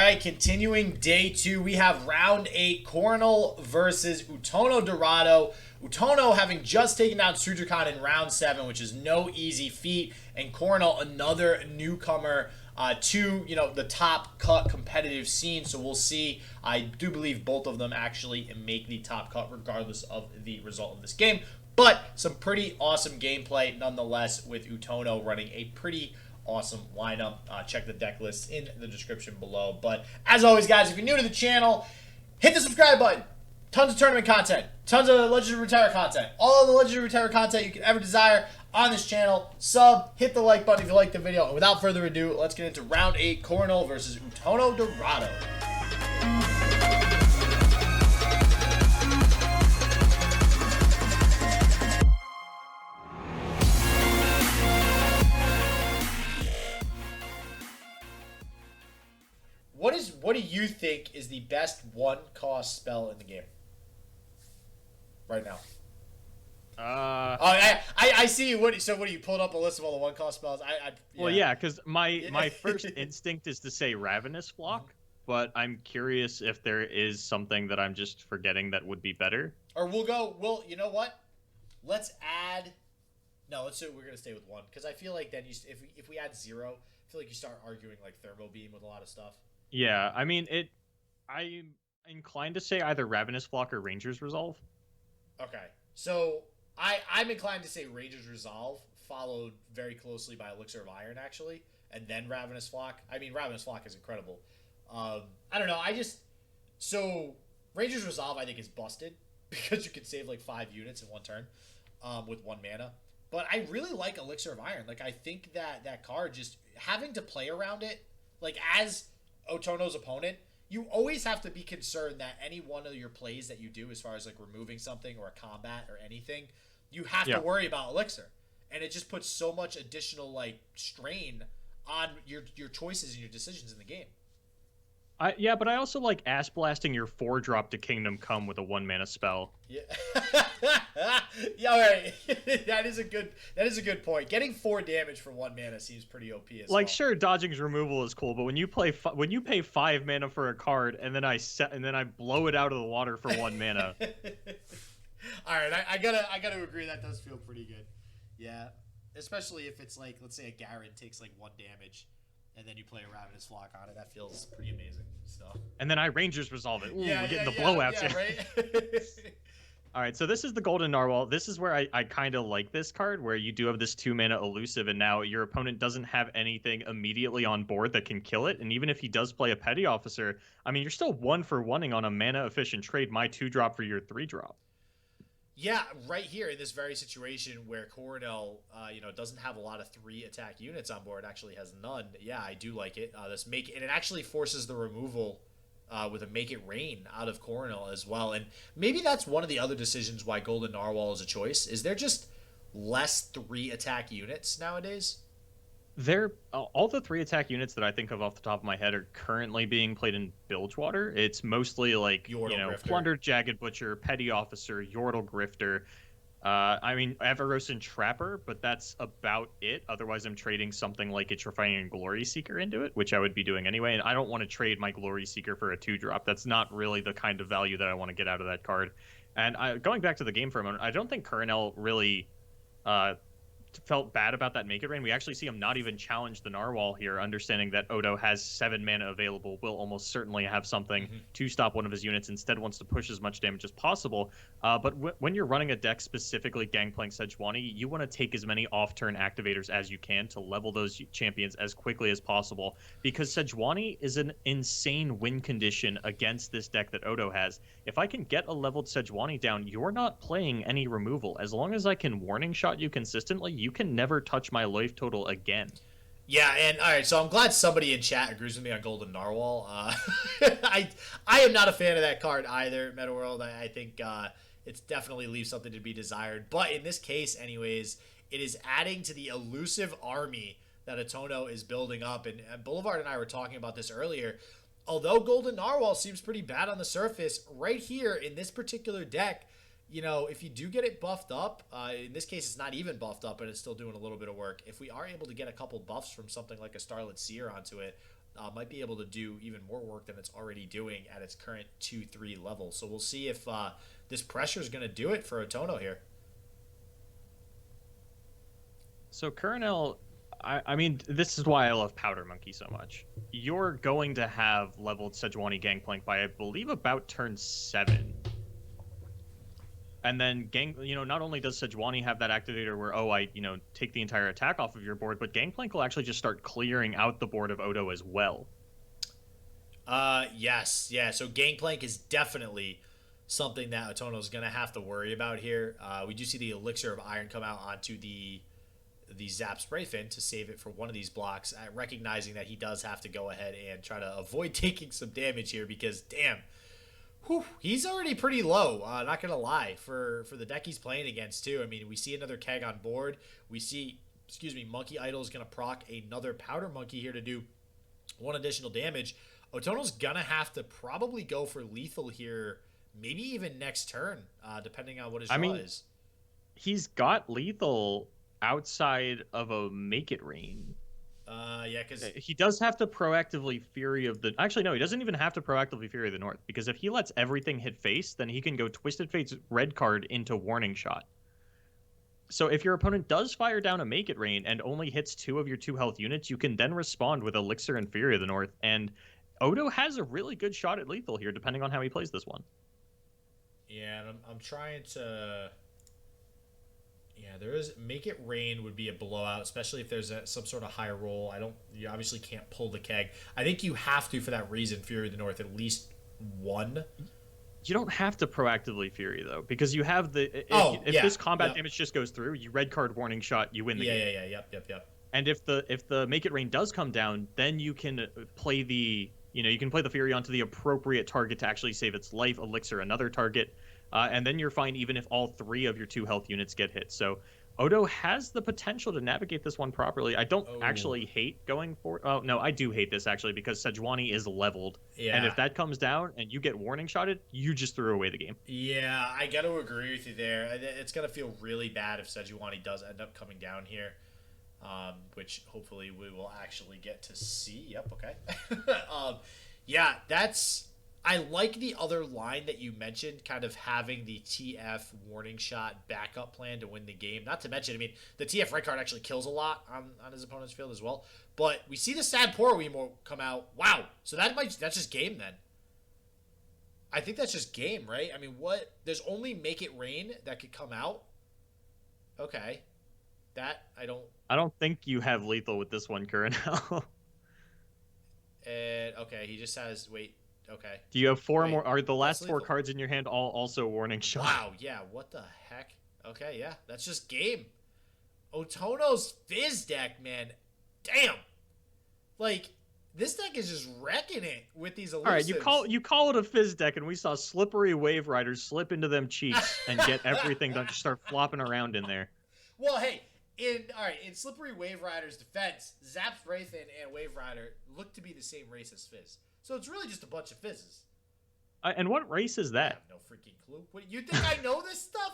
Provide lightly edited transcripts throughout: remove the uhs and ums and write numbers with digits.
right, continuing day 2, we have round 8, Corenel versus Outono Dorado. Outono having just taken down Sudrakhan in round 7, which is no easy feat, and Corenel, another newcomer to the top cut competitive scene. So we'll see. I do believe both of them actually make the top cut regardless of the result of this game. But some pretty awesome gameplay nonetheless, with Outono running a pretty awesome lineup. Check the deck list in the description below. But as always, guys, if you're new to the channel, hit the subscribe button. Tons of tournament content, tons of Legends of Runeterra content, all of the Legends of Runeterra content you could ever desire on this channel. Sub, hit the like button if you like the video. And without further ado, let's get into round 8, Corenel versus Outono Dorado. What do you think is the best 1-cost spell in the game right now? I see. What do you pulled up a list of all the 1-cost spells? Yeah. Well, yeah, because my first instinct is to say Ravenous Flock, but I'm curious if there is something that I'm just forgetting that would be better. Or you know what? Let's add. No, we're gonna stay with 1, because I feel like then if we add 0, I feel like you start arguing like Thermo Beam with a lot of stuff. Yeah, I mean I'm inclined to say either Ravenous Flock or Ranger's Resolve. Okay, so I'm inclined to say Ranger's Resolve, followed very closely by Elixir of Iron, actually, and then Ravenous Flock. I mean, Ravenous Flock is incredible. I don't know. So Ranger's Resolve, I think, is busted because you can save like 5 units in 1 turn with 1 mana. But I really like Elixir of Iron. Like, I think that card, just having to play around it, like, as Outono's opponent, you always have to be concerned that any one of your plays that you do, as far as like removing something or a combat or anything, you have to worry about Elixir, and it just puts so much additional like strain on your choices and your decisions in the game. Yeah, but I also like Ass Blasting your 4-drop to Kingdom Come with a 1-mana spell. Yeah, yeah, all right. that is a good point. Getting 4 damage for 1 mana seems pretty OP as well. Like, sure, Dodging's removal is cool, but when you pay 5 mana for a card and then I blow it out of the water for 1 mana. All right, I gotta agree, that does feel pretty good. Yeah, especially if it's like, let's say a Garen takes like 1 damage. And then you play a Ravenous Flock on it. That feels pretty amazing stuff. And then I Rangers Resolve it. Ooh, we're getting the blowouts here. Right? All right, so this is the Golden Narwhal. This is where I kind of like this card, where you do have this 2-mana elusive, and now your opponent doesn't have anything immediately on board that can kill it. And even if he does play a Petty Officer, I mean, you're still 1-for-1ing on a mana-efficient trade, my 2-drop for your 3-drop. Yeah, right here in this very situation where Corenel, doesn't have a lot of 3-attack units on board, actually has none. Yeah, I do like it. And it actually forces the removal with a Make It Rain out of Corenel as well. And maybe that's one of the other decisions why Golden Narwhal is a choice. Is there just less 3-attack units nowadays? All the 3-attack units that I think of off the top of my head are currently being played in Bilgewater. It's mostly like Plundered Jagged Butcher, Petty Officer, Yordle Grifter. I mean, Everos and Trapper, but that's about it. Otherwise, I'm trading something like Itrifying and Glory Seeker into it, which I would be doing anyway. And I don't want to trade my Glory Seeker for a 2-drop. That's not really the kind of value that I want to get out of that card. And going back to the game for a moment, I don't think Corenel really felt bad about that Make It Rain. We actually see him not even challenge the Narwhal here, understanding that Odo has 7 mana available, will almost certainly have something to stop one of his units, instead wants to push as much damage as possible. But when you're running a deck specifically Gangplank Sejuani, you want to take as many off-turn activators as you can to level those champions as quickly as possible, because Sejuani is an insane win condition against this deck that Odo has. If I can get a leveled Sejuani down, you're not playing any removal. As long as I can Warning Shot you consistently, you can never touch my life total again. Yeah, and all right, so I'm glad somebody in chat agrees with me on Golden Narwhal. I am not a fan of that card either, Meta World. I think it's definitely leaves something to be desired. But in this case, anyways, it is adding to the elusive army that Outono is building up. And Boulevard and I were talking about this earlier. Although Golden Narwhal seems pretty bad on the surface, right here in this particular deck, if you do get it buffed up, in this case it's not even buffed up, but it's still doing a little bit of work. If we are able to get a couple buffs from something like a Starlit Seer onto it, might be able to do even more work than it's already doing at its current 2-3 level. So we'll see if this pressure is going to do it for Outono here. So Corenel, I mean, this is why I love Powder Monkey so much. You're going to have leveled Sejuani Gangplank by, I believe, about turn 7. And then, not only does Sejuani have that activator where, take the entire attack off of your board, but Gangplank will actually just start clearing out the board of Odo as well. Yes. Yeah, so Gangplank is definitely something that Outono is going to have to worry about here. We do see the Elixir of Iron come out onto the Zap Spray Fin to save it for one of these blocks, recognizing that he does have to go ahead and try to avoid taking some damage here because, damn, he's already pretty low, not going to lie, for the deck he's playing against, too. I mean, we see another Keg on board. We see, Monkey Idol is going to proc another Powder Monkey here to do 1 additional damage. Outono's going to have to probably go for lethal here, maybe even next turn, depending on what his draw is. He's got lethal outside of a Make It Rain. Yeah, because he does have to proactively Fury of the... Actually, no, he doesn't even have to proactively Fury of the North, because if he lets everything hit face, then he can go Twisted Fate's red card into Warning Shot. So if your opponent does fire down a Make It Rain and only hits 2 of your 2 health units, you can then respond with Elixir and Fury of the North, and Odo has a really good shot at lethal here, depending on how he plays this one. Yeah, and I'm trying to... Yeah, there is Make It Rain would be a blowout, especially if there's some sort of high roll. You obviously can't pull the Keg. I think you have to, for that reason, Fury of the North at least 1. You don't have to proactively Fury though, because you have the if this combat damage just goes through, you red card Warning Shot, you win the game. Yep. And if the Make It Rain does come down, then you can play the Fury onto the appropriate target to actually save its life, Elixir another target. And then you're fine even if all 3 of your 2 health units get hit. So Odo has the potential to navigate this one properly. I don't actually hate going for... Oh, no, I do hate this, actually, because Sejuani is leveled. Yeah. And if that comes down and you get Warning Shotted, you just threw away the game. Yeah, I got to agree with you there. It's going to feel really bad if Sejuani does end up coming down here, which hopefully we will actually get to see. Yep, okay. Yeah, that's... I like the other line that you mentioned, kind of having the TF Warning Shot backup plan to win the game. Not to mention, I mean, the TF red card actually kills a lot on his opponent's field as well. But we see the Sad Poor Weemo come out. Wow. So that's just game then. I think that's just game, right? I mean, what? There's only Make It Rain that could come out. Okay. I don't think you have lethal with this one, Corenel. And okay, he just has okay. Do you have 4 more? Are the last 4 cards in your hand all also Warning Shot? Wow, yeah, what the heck? Okay, yeah, that's just game. Outono's Fizz deck, man. Damn. Like, this deck is just wrecking it with these elusives. All right, you call it a Fizz deck, and we saw slippery Wave Riders slip into them cheeks and get everything done, just start flopping around in there. Well, hey, in Slippery Wave Rider's defense, Zap's Wraithen and Wave Rider look to be the same race as Fizz. So it's really just a bunch of fizzes. And what race is that? I have no freaking clue. What, you think I know this stuff?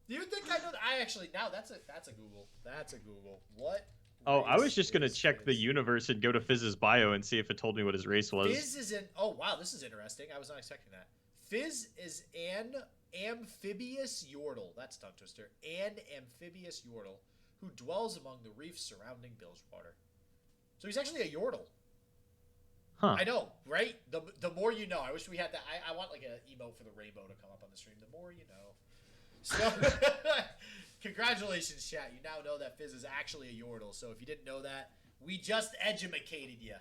Do you think I know? I actually now that's a Google. That's a Google. What? Oh, I was just gonna check the universe and go to Fizz's bio and see if it told me what his race was. Fizz is an. Oh wow, this is interesting. I was not expecting that. Fizz is an amphibious yordle. That's tongue twister. An amphibious yordle who dwells among the reefs surrounding Bilgewater. So he's actually a yordle. Huh. I know, right? The more you know. I wish we had that. I want like an emote for the rainbow to come up on the stream. The more you know. So, congratulations, chat. You now know that Fizz is actually a Yordle. So if you didn't know that, we just edumacated you.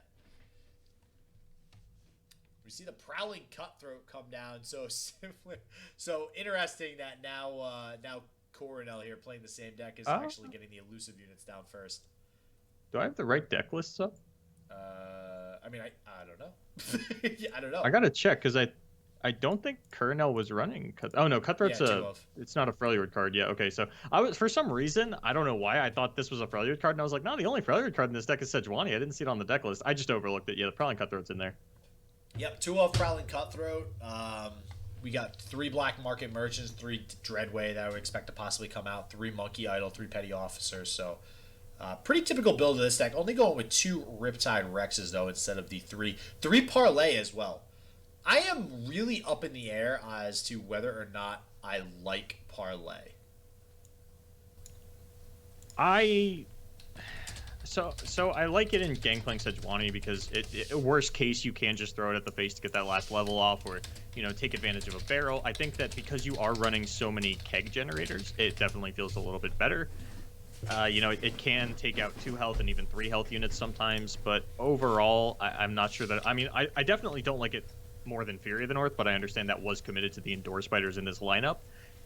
We see the Prowling Cutthroat come down. So interesting that now Corenel here playing the same deck is actually getting the elusive units down first. Do I have the right deck lists up? I mean, I don't know. Yeah, I don't know. I gotta check because I don't think Corenel was running. Oh no, Cutthroat's it's not a Freljord card. Yeah, okay. So I was, for some reason, I don't know why, I thought this was a Freljord card, and I was like, no, the only Freljord card in this deck is Sejuani. I didn't see it on the deck list. I just overlooked it. Yeah, the Prowling Cutthroat's in there. Yep, 2-of Prowling Cutthroat. We got 3 Black Market Merchants, 3 Dreadway that I would expect to possibly come out, 3 Monkey Idol, 3 Petty Officers. So Pretty typical build of this deck. Only going with 2 Riptide Rexes, though, instead of the 3. 3 Parlay as well. I am really up in the air as to whether or not I like Parlay. So I like it in Gangplank Sejuani because worst case you can just throw it at the face to get that last level off, or take advantage of a barrel. I think that because you are running so many keg generators, it definitely feels a little bit better. It can take out 2 health and even 3 health units sometimes, but overall, I'm not sure that... I definitely don't like it more than Fury of the North, but I understand that was committed to the Endure Spiders in this lineup.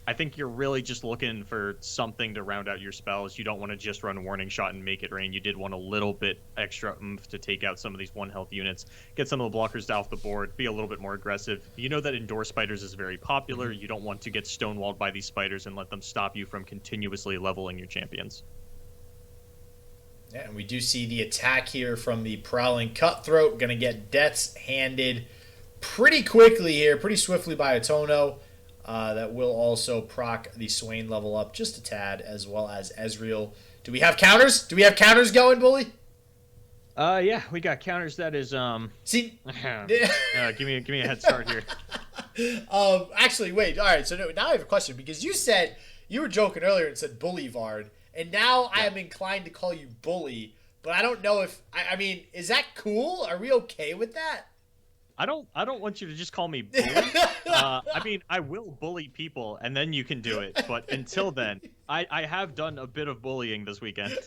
I think you're really just looking for something to round out your spells. You don't want to just run Warning Shot and make it rain. You did want a little bit extra oomph to take out some of these 1 health units, get some of the blockers off the board, be a little bit more aggressive. You know that Endure Spiders is very popular. You don't want to get stonewalled by these spiders and let them stop you from continuously leveling your champions. Yeah, and we do see the attack here from the Prowling Cutthroat. Going to get deaths handed pretty quickly here, pretty swiftly by Outono. That will also proc the Swain level up just a tad, as well as Ezreal. Do we have counters? Do we have counters going, Bully? Yeah, we got counters. That is See, give me a head start here. Actually, wait. All right, so now I have a question, because you said you were joking earlier and said Boulevard, and now I am inclined to call you Bully, but I don't know if I mean, is that cool? Are we okay with that? I don't want you to just call me bully. I will bully people, and then you can do it. But until then, I have done a bit of bullying this weekend.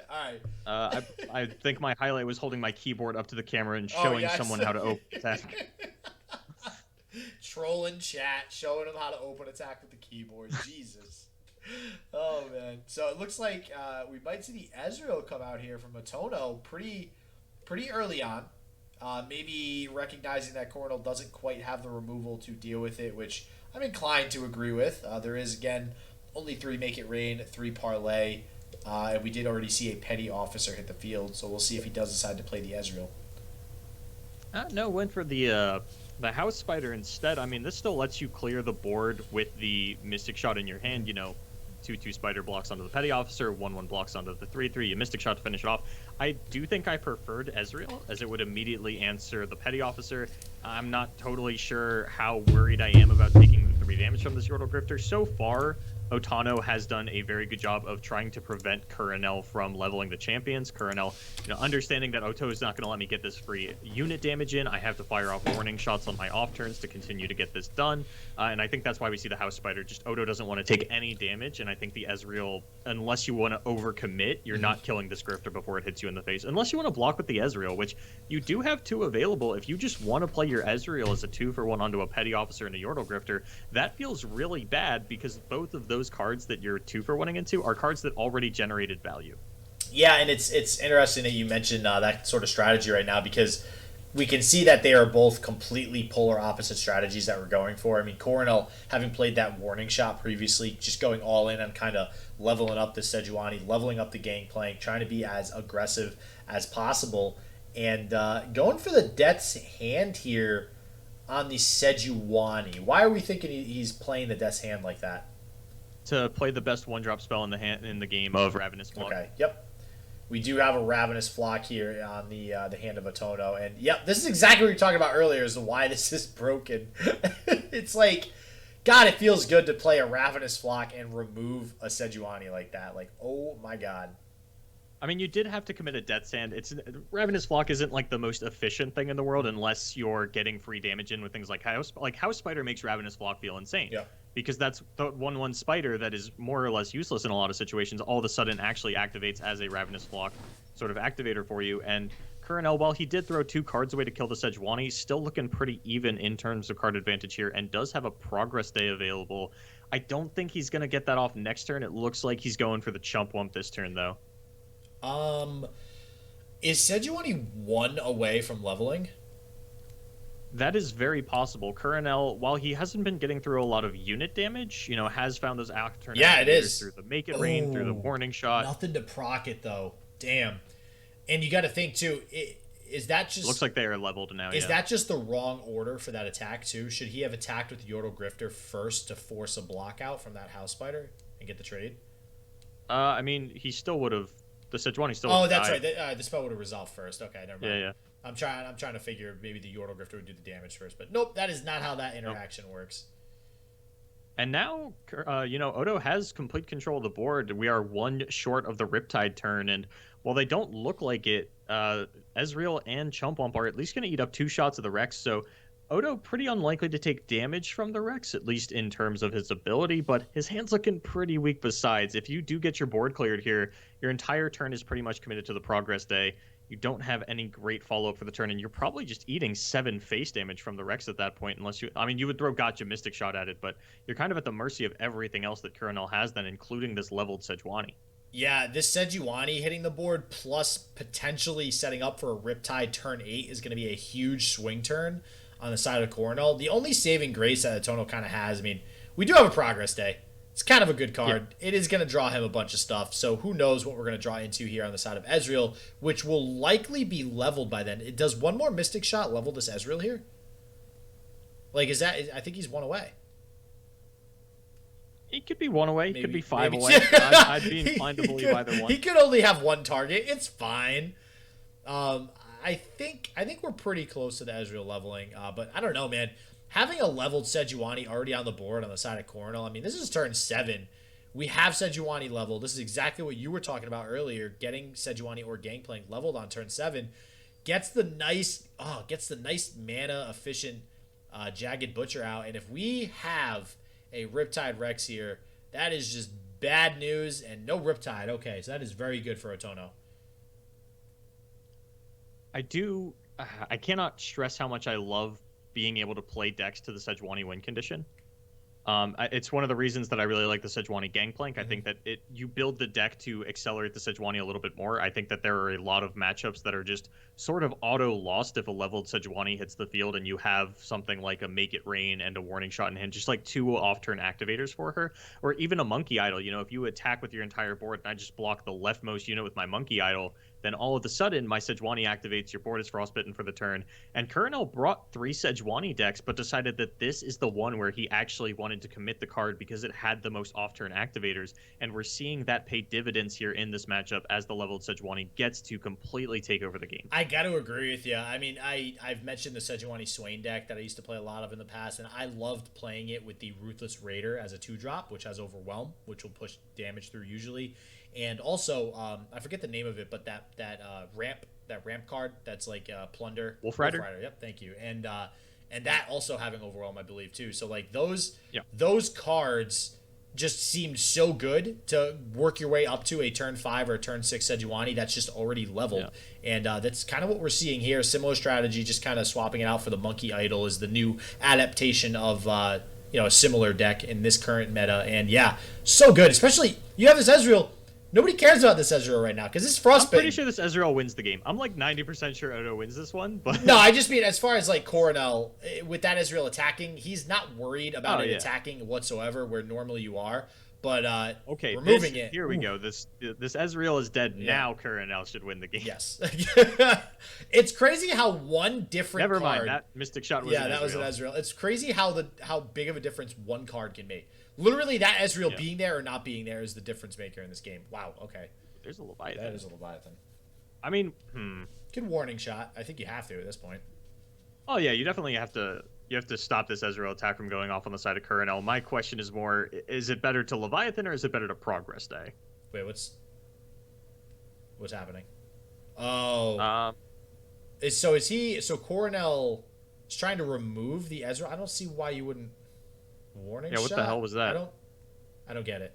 All right. I think my highlight was holding my keyboard up to the camera and showing someone how to open attack. Trolling chat, showing them how to open attack with the keyboard. Jesus. Oh, man. So it looks like we might see the Ezreal come out here from Outono pretty early on. Maybe recognizing that Corenel doesn't quite have the removal to deal with it, which I'm inclined to agree with. There is, again, only 3 Make It Rain, 3 Parlay, and we did already see a Petty Officer hit the field, so we'll see if he does decide to play the Ezreal. No, went for the House Spider instead. I mean, this still lets you clear the board with the Mystic Shot in your hand, 2/2 Spider blocks onto the Petty Officer, 1/1 blocks onto the 3/3, a Mystic Shot to finish it off. I do think I preferred Ezreal, as it would immediately answer the Petty Officer. I'm not totally sure how worried I am about taking the 3 damage from this Yordle Grifter. So far, Outono has done a very good job of trying to prevent Corenel from leveling the champions. Corenel, understanding that Outono is not going to let me get this free unit damage in, I have to fire off warning shots on my off turns to continue to get this done. And I think that's why we see the House Spider. Just Odo doesn't want to take any damage, and I think the Ezreal, unless you want to overcommit, you're not killing this Grifter before it hits you in the face. Unless you want to block with the Ezreal, which you do have 2 available. If you just want to play your Ezreal as a 2-for-1 onto a Petty Officer and a Yordle Grifter, that feels really bad, because both of those cards that you're 2-for-1ing into are cards that already generated value. Yeah, and it's interesting that you mentioned that sort of strategy right now, because we can see that they are both completely polar opposite strategies that we're going for. I mean, Corenel, having played that Warning Shot previously, just going all in on kind of leveling up the Sejuani, leveling up the Gangplank, trying to be as aggressive as possible, and going for the Death's Hand here on the Sejuani. Why are we thinking he's playing the Death's Hand like that? To play the best 1-drop spell in the game of Ravenous Flock. Okay, yep. We do have a Ravenous Flock here on the hand of Outono, and yep, this is exactly what we were talking about earlier, is why this is broken. It's like, God, it feels good to play a Ravenous Flock and remove a Sejuani like that. Like, oh my God. I mean, you did have to commit a Death's Hand. Ravenous Flock isn't like the most efficient thing in the world unless you're getting free damage in with things like House. Like, House Spider makes Ravenous Flock feel insane. Yeah. Because that's the 1/1 spider that is more or less useless in a lot of situations, all of a sudden actually activates as a Ravenous Flock sort of activator for you. And Corenel, while he did throw 2 cards away to kill the Sejuani, he's still looking pretty even in terms of card advantage here, and does have a Progress Day available. I don't think he's going to get that off next turn. It looks like he's going for the Chump Wump this turn, though. Is Sejuani 1 away from leveling? That is very possible. Corenel, while he hasn't been getting through a lot of unit damage, has found those alternate through the Make It Rain, through the Warning Shot. Nothing to proc it, though. Damn. And you got to think, too, is that just... Looks like they are leveled now, Is that just the wrong order for that attack, too? Should he have attacked with Yordle Grifter first to force a block out from that House Spider and get the trade? I mean, he still would have the Sejuani still. Oh, that's right. The spell would have resolved first. Okay, never mind. Yeah. I'm trying to figure maybe the Yordle Grifter would do the damage first, but nope, that is not how that interaction works. And now, Odo has complete control of the board. We are one short of the Riptide turn, and while they don't look like it, Ezreal and Chumpwump are at least going to eat up 2 shots of the Rex, so Odo pretty unlikely to take damage from the Rex, at least in terms of his ability, but his hand's looking pretty weak besides. If you do get your board cleared here, your entire turn is pretty much committed to the Progress Day. You don't have any great follow-up for the turn, and you're probably just eating 7 face damage from the Rex at that point, unless you... I mean, you would throw Gotcha Mystic Shot at it, but you're kind of at the mercy of everything else that Corenel has then, including this leveled Sejuani. Yeah, this Sejuani hitting the board, plus potentially setting up for a Riptide turn 8 is going to be a huge swing turn on the side of Corenel. The only saving grace that Outono kind of has, I mean, we do have a Progress Day. It's kind of a good card. Yeah. It is going to draw him a bunch of stuff, so who knows what we're going to draw into here on the side of Ezreal, which will likely be leveled by then. It does one more Mystic Shot level this Ezreal here? Like, is that... I think he's 1 away. He could be 1 away. He could be 5 away. I'd be inclined to believe either one. He could only have 1 target. It's fine. I think we're pretty close to the Ezreal leveling, but I don't know, man. Having a leveled Sejuani already on the board on the side of Corenel, I mean, this is turn 7. We have Sejuani leveled. This is exactly what you were talking about earlier. Getting Sejuani or Gangplank leveled on turn 7 gets the nice mana efficient Jagged Butcher out. And if we have a Riptide Rex here, that is just bad news. And no Riptide. Okay, so that is very good for Outono. I cannot stress how much I love being able to play decks to the Sejuani win condition. It's one of the reasons that I really like the Sejuani Gangplank. I think that you build the deck to accelerate the Sejuani a little bit more. I think that there are a lot of matchups that are just sort of auto-lost if a leveled Sejuani hits the field and you have something like a Make It Rain and a Warning Shot in hand, just like 2 off-turn activators for her. Or even a Monkey Idol. You know, if you attack with your entire board and I just block the leftmost unit with my Monkey Idol, then all of a sudden my Sejuani activates, your board is frostbitten for the turn. And Corenel brought 3 Sejuani decks, but decided that this is the one where he actually wanted to commit the card because it had the most off-turn activators. And we're seeing that pay dividends here in this matchup as the leveled Sejuani gets to completely take over the game. I got to agree with you. I mean, I've mentioned the Sejuani Swain deck that I used to play a lot of in the past, and I loved playing it with the Ruthless Raider as a 2-drop, which has Overwhelm, which will push damage through usually. And also, I forget the name of it, but that ramp card that's like Plunder. Wolf Rider. Yep, thank you. And that also having Overwhelm, I believe, too. So like those cards just seemed so good to work your way up to a turn 5 or turn 6 Sejuani that's just already leveled. Yeah. And that's kind of what we're seeing here. Similar strategy, just kind of swapping it out for the Monkey Idol is the new adaptation of a similar deck in this current meta. And yeah, so good. Especially you have this Ezreal. Nobody cares about this Ezreal right now because it's frostbitten. I'm pretty sure this Ezreal wins the game. I'm like 90% sure Odo wins this one, but no, I just mean as far as like Corenel with that Ezreal attacking, he's not worried about it attacking whatsoever where normally you are. But okay, removing it. Here we go. This Ezreal is dead now. Corenel should win the game. Yes, it's crazy how one different. Never card, mind. That Mystic Shot was that was an Ezreal. It's crazy how big of a difference one card can make. Literally, that Ezreal being there or not being there is the difference maker in this game. Wow. Okay. There's a Leviathan. That is a Leviathan. I mean, Good Warning Shot. I think you have to at this point. Oh yeah, you definitely have to. You have to stop this Ezreal attack from going off on the side of Corenel. My question is more: is it better to Leviathan or is it better to Progress Day? Wait, what's happening? Oh. So Corenel is trying to remove the Ezreal. I don't see why you wouldn't. Warning shot? What the hell was that? I don't get it.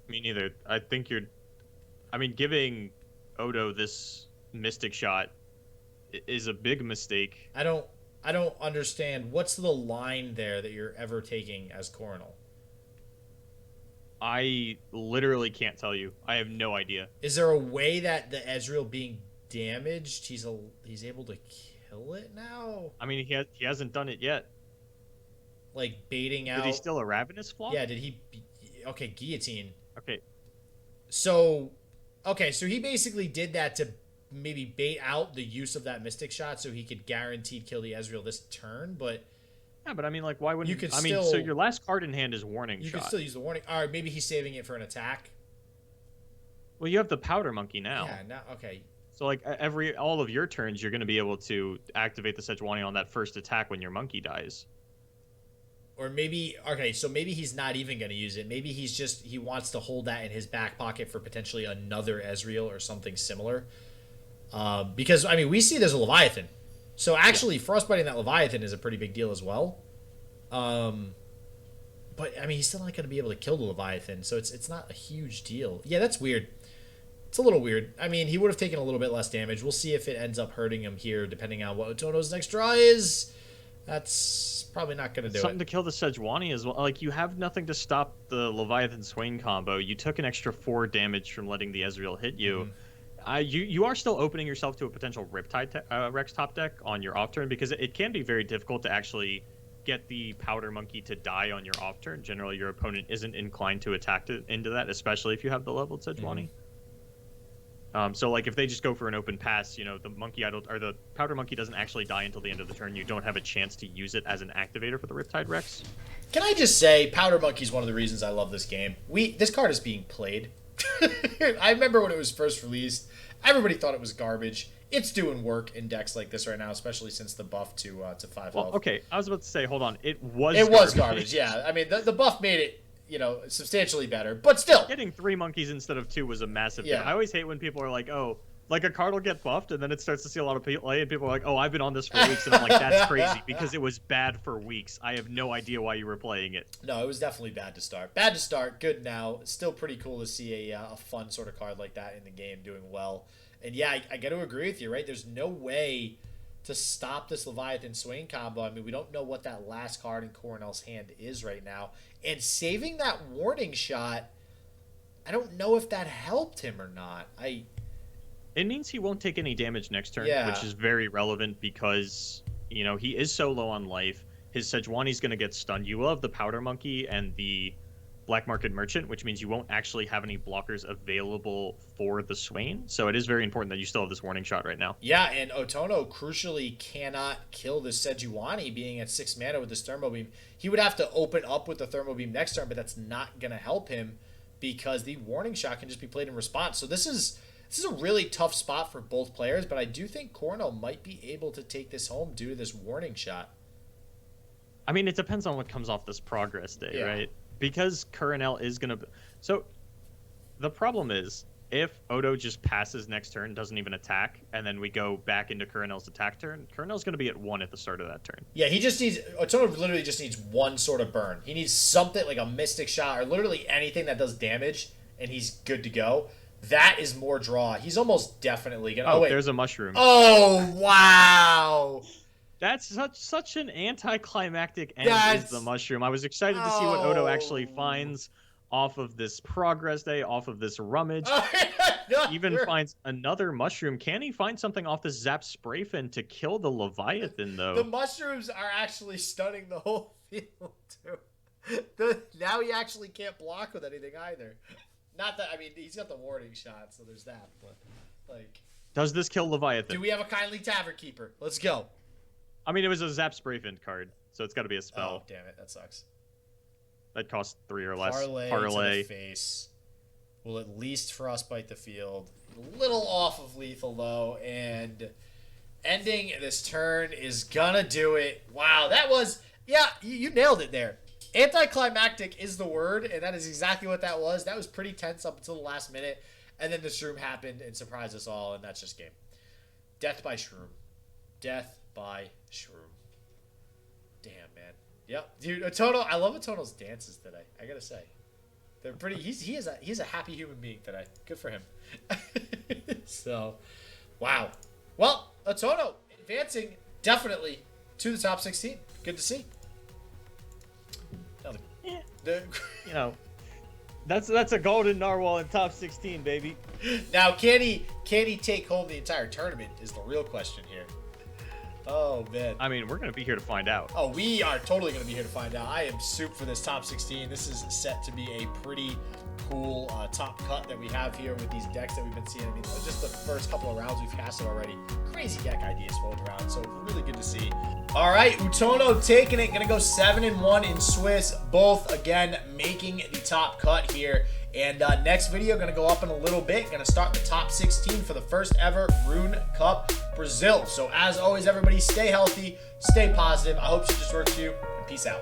Me neither. I think giving Odo this Mystic Shot is a big mistake. I don't understand. What's the line there that you're ever taking as Corenel? I literally can't tell you. I have no idea. Is there a way that the Ezreal being damaged, he's able to kill it now? I mean, he hasn't done it yet. Like baiting out. Did he still a Ravenous Flop? Yeah, did he? Okay, Guillotine. Okay. So he basically did that to maybe bait out the use of that Mystic Shot so he could guaranteed kill the Ezreal this turn, but... Yeah, but I mean, like, why wouldn't... You could so your last card in hand is Warning Shot. You could still use the Warning... All right, maybe he's saving it for an attack. Well, you have the powder monkey now. Yeah, now, okay. So like all of your turns, you're going to be able to activate the Sejuani on that first attack when your monkey dies. Or maybe, okay, so maybe he's not even going to use it. Maybe he wants to hold that in his back pocket for potentially another Ezreal or something similar. Because, I mean, we see there's a Leviathan. So actually, frostbiting that Leviathan is a pretty big deal as well. But, I mean, he's still not going to be able to kill the Leviathan, so it's not a huge deal. Yeah, that's weird. It's a little weird. I mean, he would have taken a little bit less damage. We'll see if it ends up hurting him here, depending on what Outono's next draw is. That's probably not going to do it. Something to kill the Sejuani as well. Like, you have nothing to stop the Leviathan Swain combo. You took an extra 4 damage from letting the Ezreal hit you. You are still opening yourself to a potential Riptide Rex top deck on your off turn, because it can be very difficult to actually get the Powder Monkey to die on your off turn. Generally, your opponent isn't inclined to attack into that, especially if you have the leveled Sejuani. So, like, if they just go for an open pass, you know, the monkey idol or the Powder Monkey doesn't actually die until the end of the turn. You don't have a chance to use it as an activator for the Riptide Rex. Can I just say, Powder Monkey is one of the reasons I love this game. This card is being played. I remember when it was first released, everybody thought it was garbage. It's doing work in decks like this right now, especially since the buff to 5 well, health. Okay, I was about to say, hold on, it was garbage. Yeah, I mean the buff made it, you know, substantially better, but still, getting 3 monkeys instead of 2 was a massive thing. I always hate when people are like, oh, like a card will get buffed and then it starts to see a lot of play and people are like, oh, I've been on this for weeks, and I'm like, that's crazy because it was bad for weeks. I have no idea why you were playing it. No, it was definitely bad to start. Bad to start, good now. Still pretty cool to see a fun sort of card like that in the game doing well. And yeah, I got to agree with you, right? There's no way to stop this Leviathan Swain combo. I mean, we don't know what that last card in Corenel's hand is right now. And saving that warning shot, I don't know if that helped him or not. It means he won't take any damage next turn, Yeah. which is very relevant because, you know, he is so low on life. His Sejuani's going to get stunned. You will have the Powder Monkey and the Black Market Merchant, which means you won't actually have any blockers available for the Swain. So it is very important that you still have this warning shot right now. Yeah, and Outono crucially cannot kill the Sejuani being at 6 mana with this Thermo Beam. He would have to open up with the Thermo Beam next turn, but that's not going to help him because the warning shot can just be played in response. So this is a really tough spot for both players, but I do think Corenel might be able to take this home due to this warning shot. I mean, it depends on what comes off this progress day, right? Because Corenel is going to... So, the problem is, if Odo just passes next turn, doesn't even attack, and then we go back into Corenel's attack turn, Corenel's going to be at 1 at the start of that turn. Yeah, he just needs... Outono literally just needs one sort of burn. He needs something like a Mystic Shot or literally anything that does damage, and he's good to go. That is more draw. He's almost definitely going to... Oh, wait. There's a mushroom. Oh, wow! That's such an anticlimactic end is the mushroom. I was excited to see what Odo actually finds off of this progress day, off of this rummage. Even finds another mushroom. Can he find something off this Zap Spray Fin to kill the Leviathan, though? The mushrooms are actually stunning the whole field, too. Now he actually can't block with anything either. Not that, I mean, he's got the warning shot, so there's that. But, like... Does this kill Leviathan? Do we have a Kindly Tavern Keeper? Let's go. I mean, it was a Zap Sprayfin card, so it's got to be a spell. Oh, damn it. That sucks. That costs 3 or less. Parlay to the face. Will at least frostbite the field. A little off of lethal, though, and ending this turn is gonna do it. Wow, that was... Yeah, you nailed it there. Anticlimactic is the word, and that is exactly what that was. That was pretty tense up until the last minute, and then the shroom happened and surprised us all, and that's just game. Death by shroom. Death by shroom. Damn, man. Yep, dude. Outono, I love Outono's dances today. I gotta say, they're pretty. He is a happy human being today. Good for him. So, wow. Well, Outono advancing definitely to the top 16. Good to see. Yeah. You know, that's a golden narwhal in top 16, baby. Now, can he take home the entire tournament? Is the real question here. Oh, man. I mean, we're going to be here to find out. Oh, we are totally going to be here to find out. I am soup for this top 16. This is set to be a pretty cool top cut that we have here with these decks that we've been seeing. I mean, just the first couple of rounds we've casted already. Crazy deck ideas floating around, so really good to see. All right, Outono taking it. Going to go 7-1 in Swiss. Both, again, making the top cut here. And next video going to go up in a little bit. Going to start the top 16 for the first ever Runecup Brazil. So as always, everybody, stay healthy, stay positive. I hope she just works for you, and peace out.